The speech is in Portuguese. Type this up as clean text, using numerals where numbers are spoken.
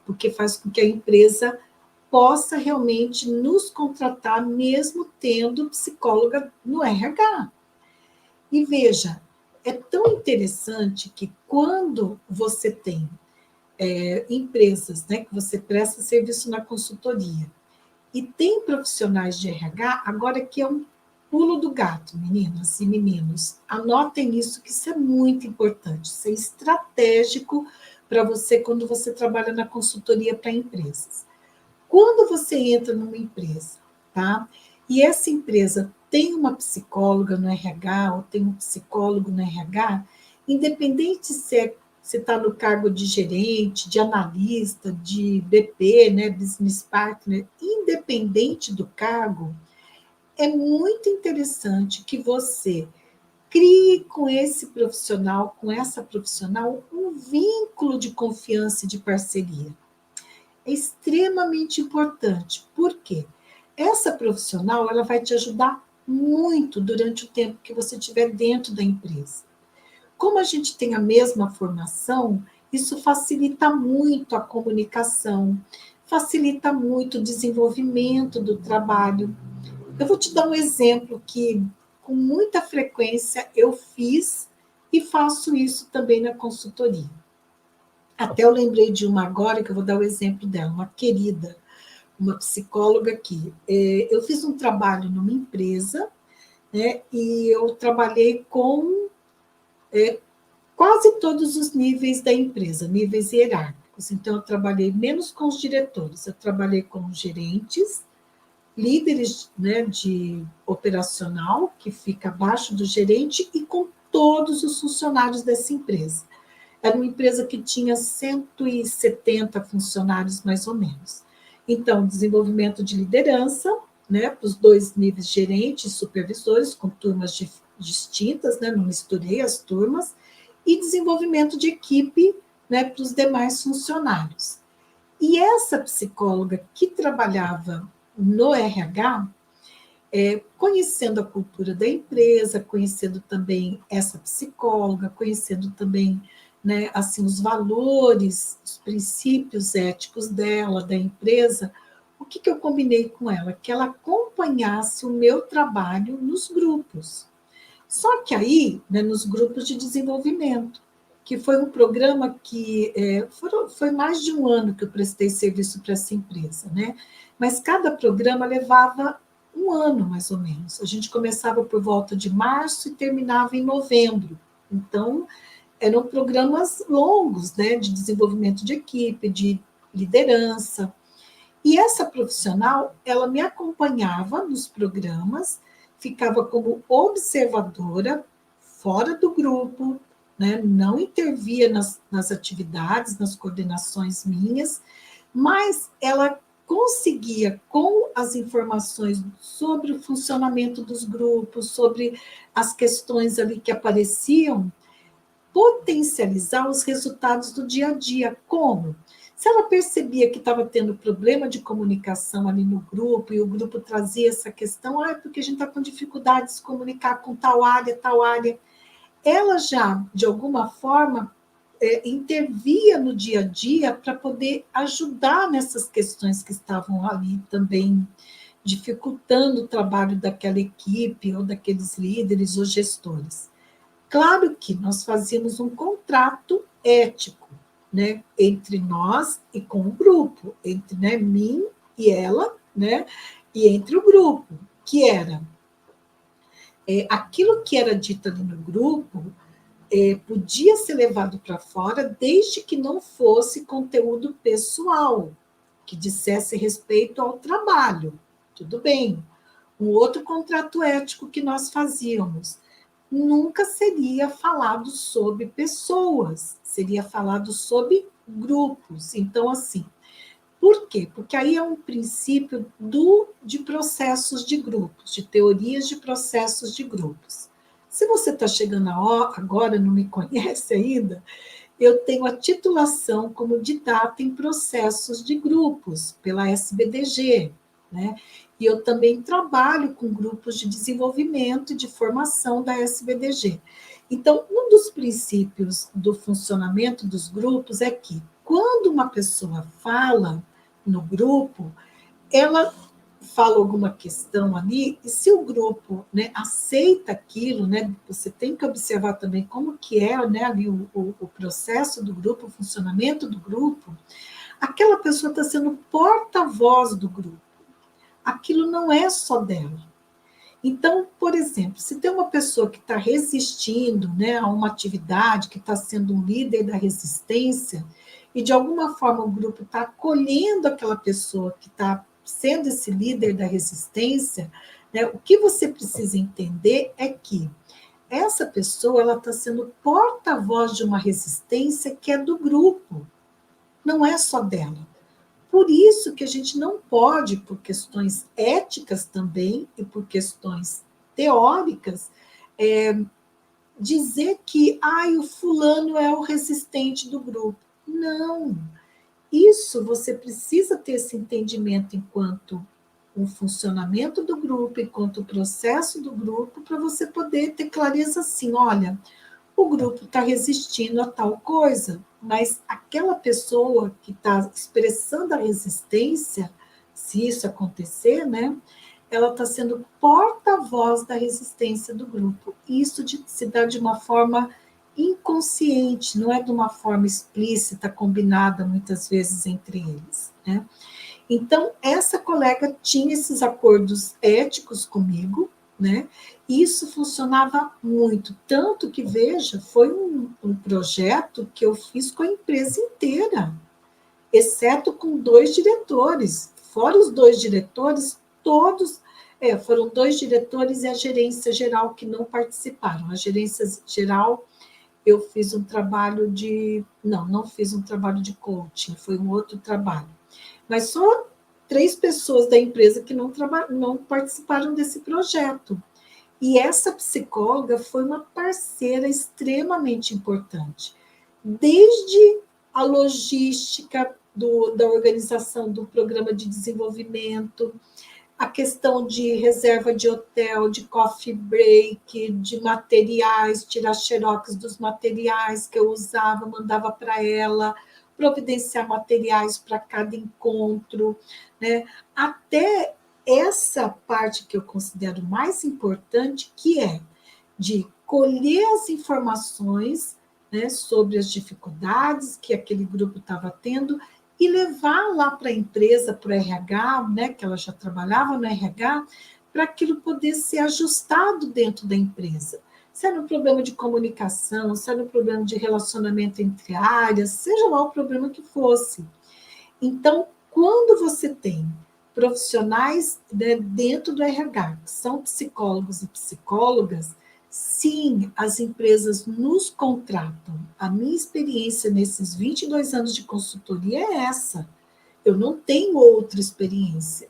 porque faz com que a empresa possa realmente nos contratar, mesmo tendo psicóloga no RH. E veja, é tão interessante que quando você tem empresas, né, que você presta serviço na consultoria, e tem profissionais de RH, agora que é um pulo do gato, meninas e meninos, anotem isso, que isso é muito importante, isso é estratégico para você quando você trabalha na consultoria para empresas. Quando você entra numa empresa, tá? E essa empresa tem uma psicóloga no RH ou tem um psicólogo no RH, independente se você está no cargo de gerente, de analista, de BP, né, business partner, independente do cargo, é muito interessante que você crie com esse profissional, com essa profissional, um vínculo de confiança e de parceria. É extremamente importante. Por quê? Essa profissional, ela vai te ajudar muito durante o tempo que você estiver dentro da empresa. Como a gente tem a mesma formação, isso facilita muito a comunicação, facilita muito o desenvolvimento do trabalho. Eu vou te dar um exemplo que, com muita frequência, eu fiz e faço isso também na consultoria. Até eu lembrei de uma agora, que eu vou dar o exemplo dela, uma querida, uma psicóloga aqui. Eu fiz um trabalho numa empresa, né, e eu trabalhei com quase todos os níveis da empresa, níveis hierárquicos. Então, eu trabalhei menos com os diretores, eu trabalhei com os gerentes, líderes, né, de operacional, que fica abaixo do gerente, e com todos os funcionários dessa empresa. Era uma empresa que tinha 170 funcionários, mais ou menos. Então, desenvolvimento de liderança, né, para os dois níveis, gerentes e supervisores, com turmas distintas, né, não misturei as turmas, e desenvolvimento de equipe, né, para os demais funcionários. E essa psicóloga que trabalhava no RH, conhecendo a cultura da empresa, conhecendo também essa psicóloga, conhecendo também, né, assim, os valores, os princípios éticos dela, da empresa, o que eu combinei com ela? Que ela acompanhasse o meu trabalho nos grupos. Só que aí, né, nos grupos de desenvolvimento, que foi um programa que foi mais de um ano que eu prestei serviço para essa empresa, né? Mas cada programa levava um ano, mais ou menos. A gente começava por volta de março e terminava em novembro. Então, eram programas longos, né, de desenvolvimento de equipe, de liderança. E essa profissional, ela me acompanhava nos programas, ficava como observadora, fora do grupo, né, não intervia nas atividades, nas coordenações minhas, mas ela conseguia, com as informações sobre o funcionamento dos grupos, sobre as questões ali que apareciam, potencializar os resultados do dia a dia. Como? Se ela percebia que estava tendo problema de comunicação ali no grupo, e o grupo trazia essa questão, porque a gente está com dificuldade de se comunicar com tal área, ela já, de alguma forma, intervia no dia a dia para poder ajudar nessas questões que estavam ali também dificultando o trabalho daquela equipe, ou daqueles líderes ou gestores. Claro que nós fazíamos um contrato ético, né, entre nós e com o grupo, entre, né, mim e ela, né, e entre o grupo, que era aquilo que era dito ali no grupo, podia ser levado para fora, desde que não fosse conteúdo pessoal, que dissesse respeito ao trabalho. Tudo bem. Um outro contrato ético que nós fazíamos: nunca seria falado sobre pessoas, seria falado sobre grupos. Então, assim, por quê? Porque aí é um princípio de processos de grupos, de teorias de processos de grupos. Se você está chegando agora, não me conhece ainda, eu tenho a titulação como didata em processos de grupos, pela SBDG, né? E eu também trabalho com grupos de desenvolvimento e de formação da SBDG. Então, um dos princípios do funcionamento dos grupos é que, quando uma pessoa fala no grupo, ela fala alguma questão ali, e se o grupo, né, aceita aquilo, né, você tem que observar também como que é, né, ali o processo do grupo, o funcionamento do grupo, aquela pessoa está sendo porta-voz do grupo. Aquilo não é só dela. Então, por exemplo, se tem uma pessoa que está resistindo, né, a uma atividade, que está sendo um líder da resistência, e de alguma forma o grupo está acolhendo aquela pessoa que está sendo esse líder da resistência, né, o que você precisa entender é que essa pessoa ela está sendo porta-voz de uma resistência que é do grupo, não é só dela. Por isso que a gente não pode, por questões éticas também e por questões teóricas, dizer que o fulano é o resistente do grupo. Não. Isso você precisa ter esse entendimento enquanto o funcionamento do grupo, enquanto o processo do grupo, para você poder ter clareza assim, olha, o grupo está resistindo a tal coisa, mas aquela pessoa que está expressando a resistência, se isso acontecer, né, ela está sendo porta-voz da resistência do grupo. Isso se dá de uma forma inconsciente, não é de uma forma explícita, combinada muitas vezes entre eles, né? Então, essa colega tinha esses acordos éticos comigo, né? E isso funcionava muito. Tanto que, veja, foi um projeto que eu fiz com a empresa inteira, exceto com 2 diretores. Fora os 2 diretores, todos. Foram 2 diretores e a gerência geral que não participaram. A gerência geral, eu fiz um trabalho de. Não fiz um trabalho de coaching, foi um outro trabalho. Mas só 3 pessoas da empresa que não participaram desse projeto. E essa psicóloga foi uma parceira extremamente importante, desde a logística da organização do programa de desenvolvimento, a questão de reserva de hotel, de coffee break, de materiais, tirar xerox dos materiais que eu usava, mandava para ela, providenciar materiais para cada encontro, né? Até essa parte que eu considero mais importante, que é de colher as informações, né, sobre as dificuldades que aquele grupo estava tendo e levar lá para a empresa, para o RH, né, que ela já trabalhava no RH, para aquilo poder ser ajustado dentro da empresa. Se era um problema de comunicação, se era um problema de relacionamento entre áreas, seja lá o problema que fosse. Então, quando você tem profissionais, né, dentro do RH, que são psicólogos e psicólogas, sim, as empresas nos contratam. A minha experiência nesses 22 anos de consultoria é essa. Eu não tenho outra experiência.